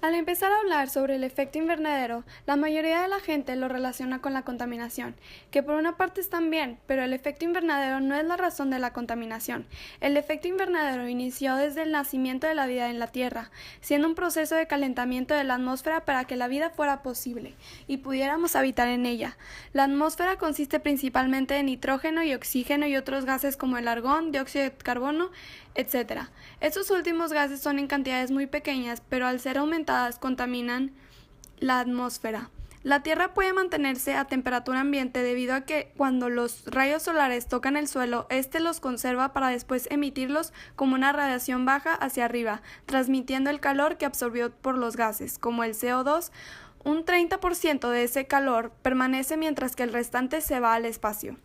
Al empezar a hablar sobre el efecto invernadero, la mayoría de la gente lo relaciona con la contaminación, que por una parte están bien, pero el efecto invernadero no es la razón de la contaminación. El efecto invernadero inició desde el nacimiento de la vida en la Tierra, siendo un proceso de calentamiento de la atmósfera para que la vida fuera posible y pudiéramos habitar en ella. La atmósfera consiste principalmente de nitrógeno y oxígeno y otros gases como el argón, dióxido de carbono, etc. Estos últimos gases son en cantidades muy pequeñas, pero al ser aumentadas contaminan la atmósfera. La Tierra puede mantenerse a temperatura ambiente debido a que cuando los rayos solares tocan el suelo, éste los conserva para después emitirlos como una radiación baja hacia arriba, transmitiendo el calor que absorbió por los gases, como el CO2. Un 30% de ese calor permanece mientras que el restante se va al espacio.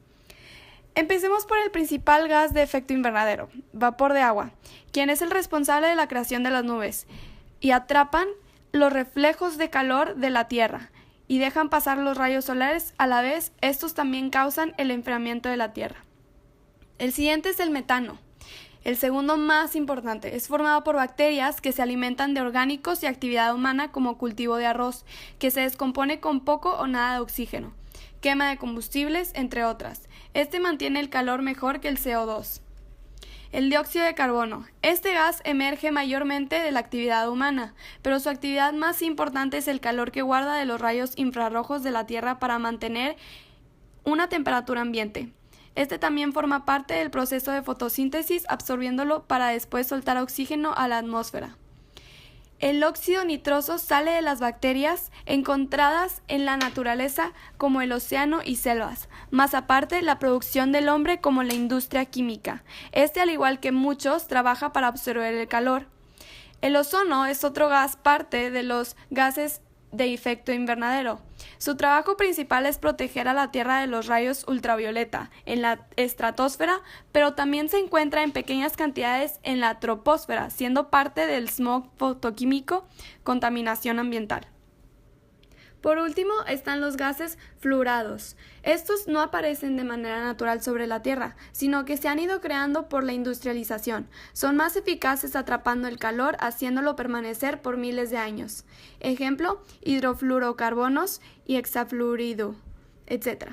Empecemos por el principal gas de efecto invernadero, vapor de agua, quien es el responsable de la creación de las nubes, y atrapan los reflejos de calor de la Tierra y dejan pasar los rayos solares. A la vez, estos también causan el enfriamiento de la Tierra. El siguiente es el metano. El segundo más importante es formado por bacterias que se alimentan de orgánicos y actividad humana como cultivo de arroz, que se descompone con poco o nada de oxígeno, quema de combustibles, entre otras. Este mantiene el calor mejor que el CO2. El dióxido de carbono. Este gas emerge mayormente de la actividad humana, pero su actividad más importante es el calor que guarda de los rayos infrarrojos de la Tierra para mantener una temperatura ambiente. Este también forma parte del proceso de fotosíntesis, absorbiéndolo para después soltar oxígeno a la atmósfera. El óxido nitroso sale de las bacterias encontradas en la naturaleza como el océano y selvas, más aparte la producción del hombre como la industria química. Este, al igual que muchos, trabaja para absorber el calor. El ozono es otro gas parte de los gases de efecto invernadero. Su trabajo principal es proteger a la Tierra de los rayos ultravioleta en la estratosfera, pero también se encuentra en pequeñas cantidades en la troposfera, siendo parte del smog fotoquímico, contaminación ambiental. Por último están los gases fluorados. Estos no aparecen de manera natural sobre la Tierra, sino que se han ido creando por la industrialización. Son más eficaces atrapando el calor, haciéndolo permanecer por miles de años. Ejemplo, hidrofluorocarbonos y hexafluorido, etc.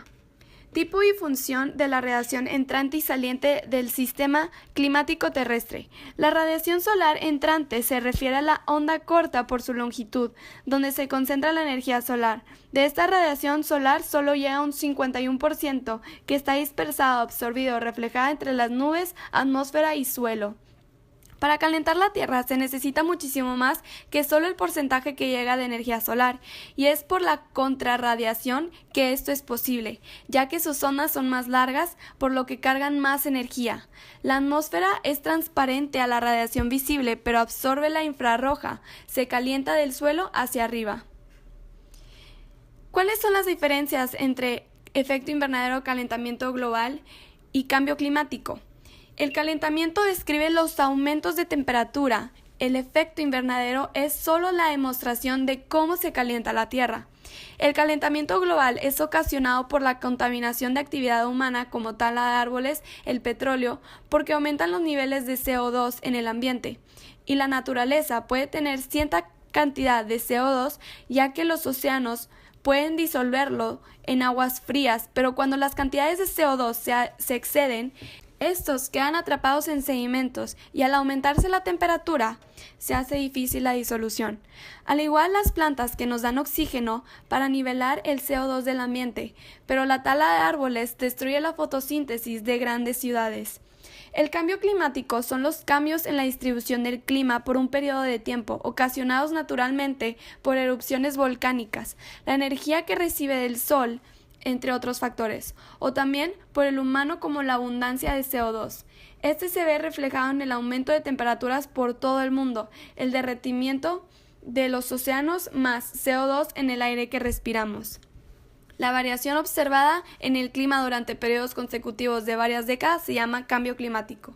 Tipo y función de la radiación entrante y saliente del sistema climático terrestre. La radiación solar entrante se refiere a la onda corta por su longitud, donde se concentra la energía solar. De esta radiación solar solo llega un 51%, que está dispersado, absorbido, reflejada entre las nubes, atmósfera y suelo. Para calentar la Tierra se necesita muchísimo más que solo el porcentaje que llega de energía solar, y es por la contrarradiación que esto es posible, ya que sus ondas son más largas, por lo que cargan más energía. La atmósfera es transparente a la radiación visible, pero absorbe la infrarroja, se calienta del suelo hacia arriba. ¿Cuáles son las diferencias entre efecto invernadero, calentamiento global y cambio climático? El calentamiento describe los aumentos de temperatura. El efecto invernadero es solo la demostración de cómo se calienta la Tierra. El calentamiento global es ocasionado por la contaminación de actividad humana como tala de árboles, el petróleo, porque aumentan los niveles de CO2 en el ambiente. Y la naturaleza puede tener cierta cantidad de CO2, ya que los océanos pueden disolverlo en aguas frías, pero cuando las cantidades de CO2 se exceden, estos quedan atrapados en sedimentos y al aumentarse la temperatura se hace difícil la disolución. Al igual las plantas que nos dan oxígeno para nivelar el CO2 del ambiente, pero la tala de árboles destruye la fotosíntesis de grandes ciudades. El cambio climático son los cambios en la distribución del clima por un periodo de tiempo, ocasionados naturalmente por erupciones volcánicas, la energía que recibe del sol, entre otros factores, o también por el humano como la abundancia de CO2. Este se ve reflejado en el aumento de temperaturas por todo el mundo, el derretimiento de los océanos más CO2 en el aire que respiramos. La variación observada en el clima durante periodos consecutivos de varias décadas se llama cambio climático.